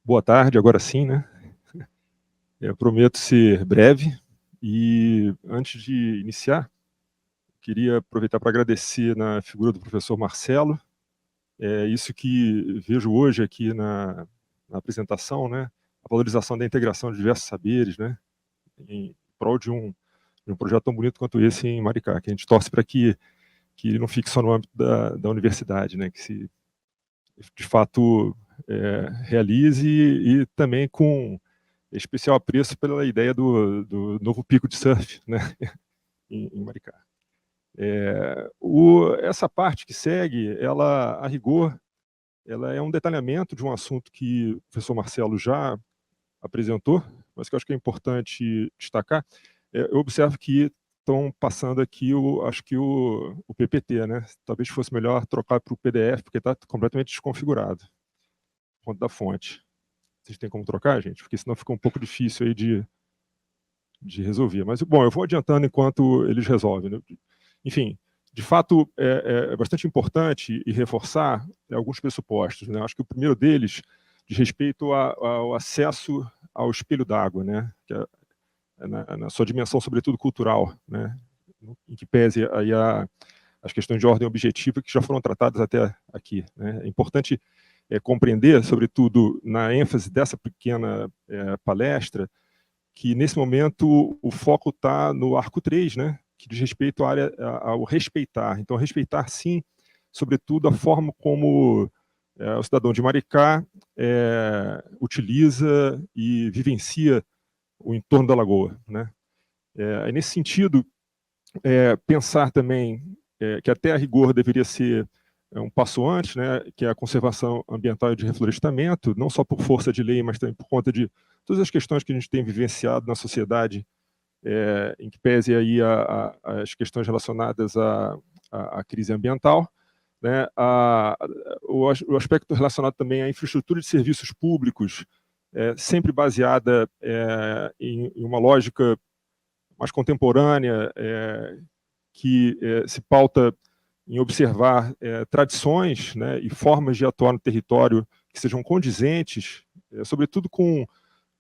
Boa tarde, agora sim, né? Eu prometo ser breve e, antes de iniciar, queria aproveitar para agradecer na figura do professor Marcelo, isso que vejo hoje aqui na apresentação, né? A valorização da integração de diversos saberes, né? Em prol de um projeto tão bonito quanto esse em Maricá, que a gente torce para que ele não fique só no âmbito da universidade, né? Que se, de fato, realize e também com especial apreço pela ideia do novo pico de surf, né, em Maricá. Essa parte que segue, ela, a rigor, ela é um detalhamento de um assunto que o professor Marcelo já apresentou, mas que eu acho que é importante destacar. Eu observo que estão passando aqui, acho que o PPT, né? Talvez fosse melhor trocar para o PDF, porque está completamente desconfigurado, por conta da fonte. Vocês têm como trocar, gente? Porque senão fica um pouco difícil aí de resolver. Mas, bom, eu vou adiantando enquanto eles resolvem, né? Enfim, de fato, é bastante importante e reforçar alguns pressupostos, né? Acho que o primeiro deles diz respeito ao acesso ao espelho d'água, né? Que na sua dimensão, sobretudo cultural, né? Em que pese aí as questões de ordem objetiva que já foram tratadas até aqui, né? É importante compreender, sobretudo na ênfase dessa pequena palestra, que nesse momento o foco está no arco 3, né? Que diz respeito à área, ao respeitar. Então, respeitar, sim, sobretudo a forma como o cidadão de Maricá utiliza e vivencia o entorno da lagoa, né? Nesse sentido, pensar também que até a rigor deveria ser um passo antes, né, que é a conservação ambiental e de reflorestamento, não só por força de lei, mas também por conta de todas as questões que a gente tem vivenciado na sociedade, em que pese aí as questões relacionadas à crise ambiental, né, o aspecto relacionado também à infraestrutura de serviços públicos, sempre baseada em uma lógica mais contemporânea, que se pauta em observar tradições, né, e formas de atuar no território que sejam condizentes, sobretudo com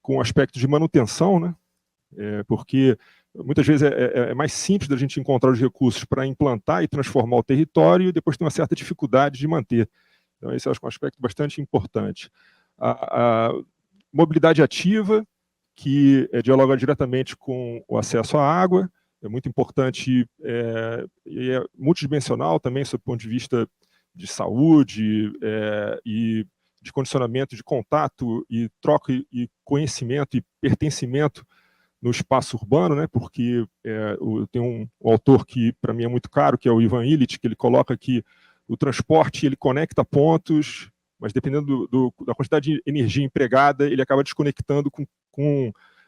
o aspecto de manutenção, né, porque muitas vezes é mais simples da gente encontrar os recursos para implantar e transformar o território e depois tem uma certa dificuldade de manter. Então, esse eu acho que é um aspecto bastante importante. A mobilidade ativa, que dialoga diretamente com o acesso à água, é muito importante e é multidimensional também, sob o ponto de vista de saúde e de condicionamento de contato e troca e conhecimento e pertencimento no espaço urbano, né? Porque tem um autor que para mim é muito caro, que é o Ivan Illich, que ele coloca que o transporte ele conecta pontos, mas dependendo da quantidade de energia empregada, ele acaba desconectando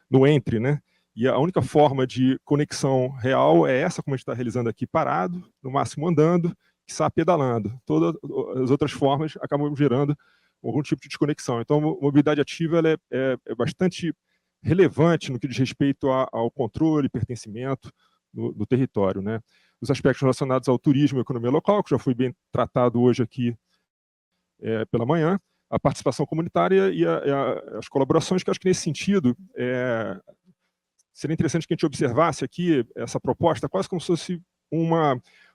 no entre, né? E a única forma de conexão real é essa, como a gente está realizando aqui, parado, no máximo andando, quiçá pedalando. Todas as outras formas acabam gerando algum tipo de desconexão. Então, a mobilidade ativa ela é bastante relevante no que diz respeito ao controle e pertencimento no território, né? Os aspectos relacionados ao turismo e economia local, que já foi bem tratado hoje aqui pela manhã, a participação comunitária e as colaborações, que acho que nesse sentido seria interessante que a gente observasse aqui essa proposta quase como se fosse um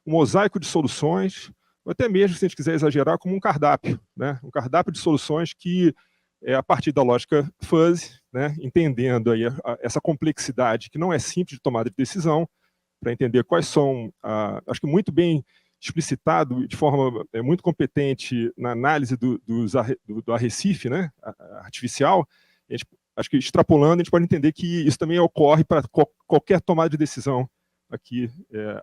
mosaico de soluções, ou até mesmo, se a gente quiser exagerar, como um cardápio, né? Um cardápio de soluções que, a partir da lógica fuzzy, né? Entendendo aí essa complexidade que não é simples de tomada de decisão, para entender quais são, acho que muito bem explicitado de forma muito competente na análise do arrecife, né? Artificial. A gente, acho que extrapolando, a gente pode entender que isso também ocorre para qualquer tomada de decisão aqui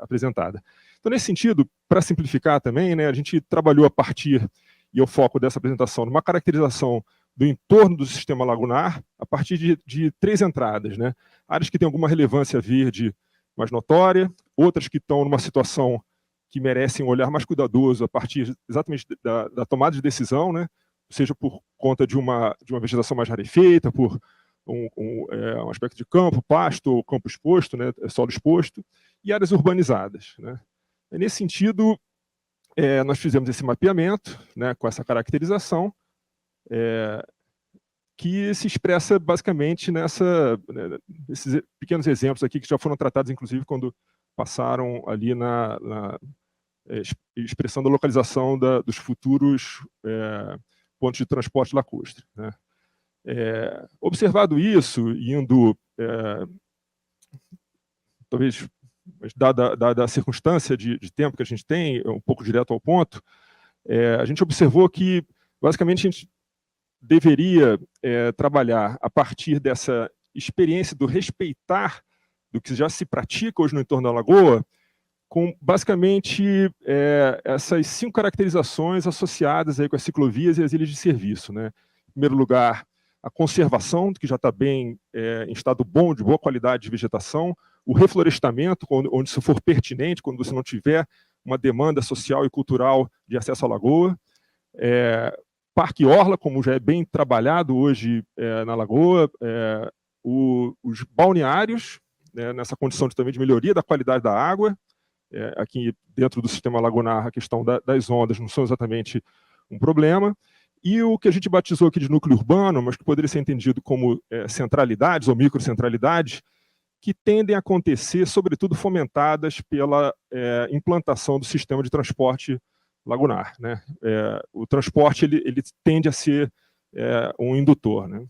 apresentada. Então, nesse sentido, para simplificar também, né, a gente trabalhou a partir, e o foco dessa apresentação, numa caracterização do entorno do sistema lagunar, a partir de 3 entradas, né? Áreas que têm alguma relevância verde mais notória, outras que estão numa situação que merecem um olhar mais cuidadoso a partir exatamente da tomada de decisão, né? Seja por conta de uma vegetação mais rarefeita, por um aspecto de campo, pasto ou campo exposto, né? Solo exposto, e áreas urbanizadas, né? E nesse sentido, nós fizemos esse mapeamento, né, com essa caracterização, que se expressa basicamente nesses pequenos exemplos aqui que já foram tratados, inclusive, quando passaram ali na expressão da localização dos futuros pontos de transporte lacustre, né? Observado isso, indo, talvez, dada a circunstância de tempo que a gente tem, um pouco direto ao ponto, a gente observou que, basicamente, a gente deveria trabalhar a partir dessa experiência do respeitar do que já se pratica hoje no entorno da lagoa, com, basicamente, essas 5 caracterizações associadas aí com as ciclovias e as ilhas de serviço, né? Em primeiro lugar, a conservação, que já está bem em estado bom, de boa qualidade de vegetação, o reflorestamento, onde isso for pertinente, quando você não tiver uma demanda social e cultural de acesso à lagoa, Parque Orla, como já é bem trabalhado hoje na lagoa, os balneários, né, nessa condição também de melhoria da qualidade da água. Aqui dentro do sistema lagunar, a questão das ondas não são exatamente um problema. E o que a gente batizou aqui de núcleo urbano, mas que poderia ser entendido como centralidades ou microcentralidades, que tendem a acontecer, sobretudo fomentadas pela implantação do sistema de transporte lagunar, né? O transporte ele tende a ser um indutor, né?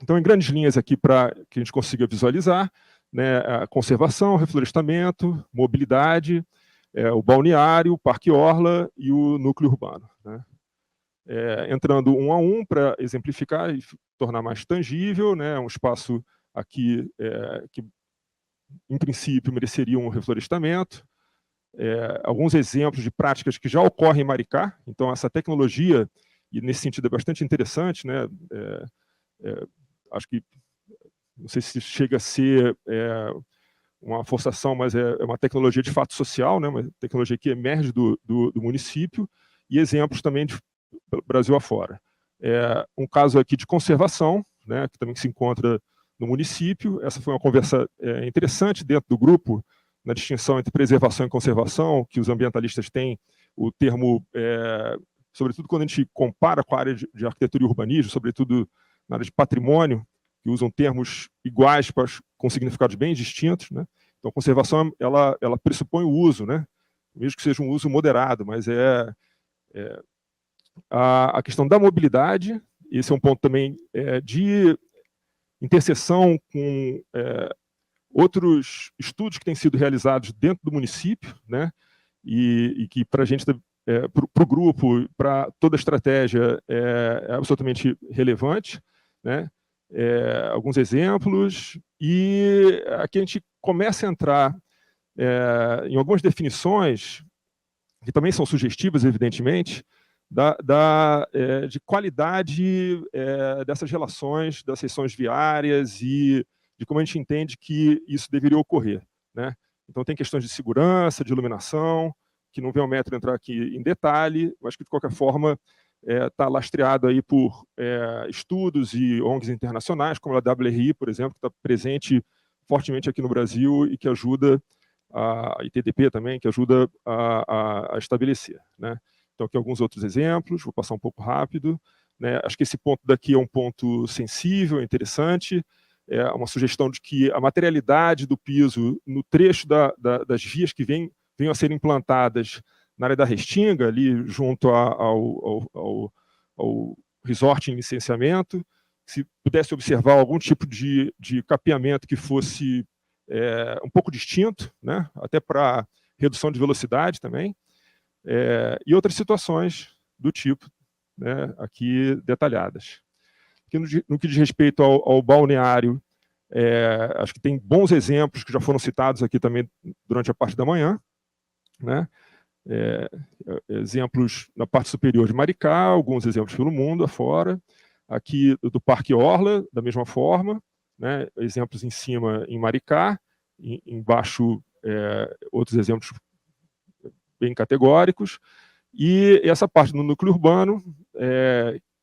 Então, em grandes linhas aqui, para que a gente consiga visualizar, né, a conservação, reflorestamento, mobilidade, o balneário, o Parque Orla e o núcleo urbano, né? Entrando um a um para exemplificar e tornar mais tangível, né, um espaço aqui que, em princípio, mereceria um reflorestamento. Alguns exemplos de práticas que já ocorrem em Maricá. Então, essa tecnologia, e nesse sentido é bastante interessante, né, acho que, não sei se chega a ser uma forçação, mas é uma tecnologia de fato social, né, uma tecnologia que emerge do município, e exemplos também de Brasil afora. Um caso aqui de conservação, né, que também se encontra no município. Essa foi uma conversa interessante dentro do grupo, na distinção entre preservação e conservação, que os ambientalistas têm o termo, sobretudo quando a gente compara com a área de arquitetura e urbanismo, sobretudo na área de patrimônio, que usam termos iguais, com significados bem distintos, né? Então, a conservação ela pressupõe o uso, né? Mesmo que seja um uso moderado, mas a questão da mobilidade. Esse é um ponto também de interseção com outros estudos que têm sido realizados dentro do município, né? E que, para a gente, para o grupo, para toda a estratégia, é absolutamente relevante, né? Alguns exemplos, e aqui a gente começa a entrar em algumas definições, que também são sugestivas, evidentemente, de qualidade dessas relações, das seções viárias e de como a gente entende que isso deveria ocorrer, né? Então, tem questões de segurança, de iluminação, que não vem ao metro entrar aqui em detalhe, mas que, de qualquer forma, está lastreado aí por estudos e ONGs internacionais, como a WRI, por exemplo, que está presente fortemente aqui no Brasil e que ajuda, a ITDP também, que ajuda a estabelecer, né? Então, aqui alguns outros exemplos, vou passar um pouco rápido, né? Acho que esse ponto daqui é um ponto sensível, interessante, uma sugestão de que a materialidade do piso no trecho das vias que venham a ser implantadas na área da Restinga, ali junto ao resort em licenciamento, se pudesse observar algum tipo de capeamento que fosse um pouco distinto, né? Até para redução de velocidade também, e outras situações do tipo, né, aqui detalhadas. Aqui no que diz respeito ao balneário, acho que tem bons exemplos que já foram citados aqui também durante a parte da manhã, né? Exemplos na parte superior de Maricá, alguns exemplos pelo mundo afora, aqui do Parque Orla, da mesma forma, né? Exemplos em cima em Maricá, embaixo outros exemplos bem categóricos, e essa parte do núcleo urbano,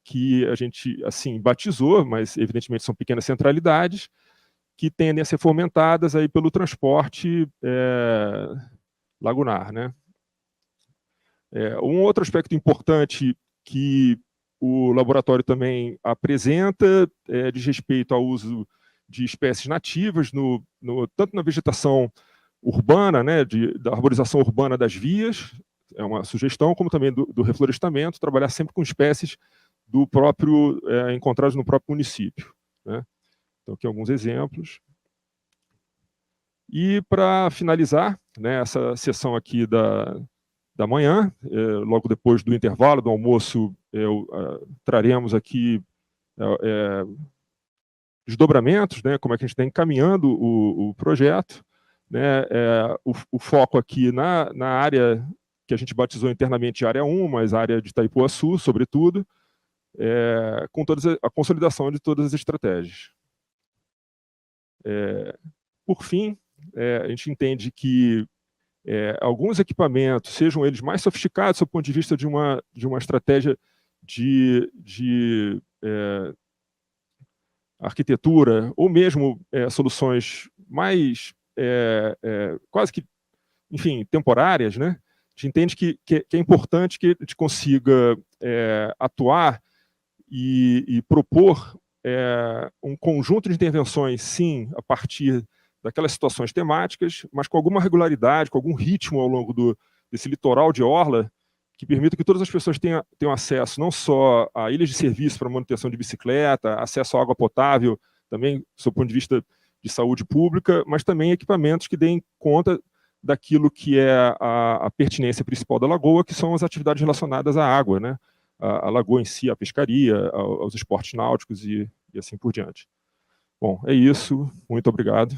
que a gente assim batizou, mas evidentemente são pequenas centralidades, que tendem a ser fomentadas aí pelo transporte lagunar, né? Um outro aspecto importante que o laboratório também apresenta diz respeito ao uso de espécies nativas, tanto na vegetação urbana, né, da arborização urbana das vias, é uma sugestão, como também do reflorestamento, trabalhar sempre com espécies encontradas no próprio município, né? Então, aqui alguns exemplos. E, para finalizar, né, essa sessão aqui da manhã, logo depois do intervalo, do almoço, traremos aqui desdobramentos, né, como é que a gente está encaminhando o projeto, né, o foco aqui na área que a gente batizou internamente de área 1, mas área de Itaipuaçu, sobretudo, com a consolidação de todas as estratégias. Por fim, a gente entende que alguns equipamentos, sejam eles mais sofisticados do ponto de vista de uma estratégia de arquitetura, ou mesmo soluções mais quase que, enfim, temporárias, né? A gente entende que é importante que a gente consiga atuar e propor um conjunto de intervenções, sim, a partir daquelas situações temáticas, mas com alguma regularidade, com algum ritmo ao longo desse litoral de orla, que permita que todas as pessoas tenham acesso não só a ilhas de serviço para manutenção de bicicleta, acesso à água potável, também do ponto de vista de saúde pública, mas também equipamentos que deem conta daquilo que é a pertinência principal da lagoa, que são as atividades relacionadas à água, né? A lagoa em si, a pescaria, aos esportes náuticos e assim por diante. Bom, é isso. Muito obrigado.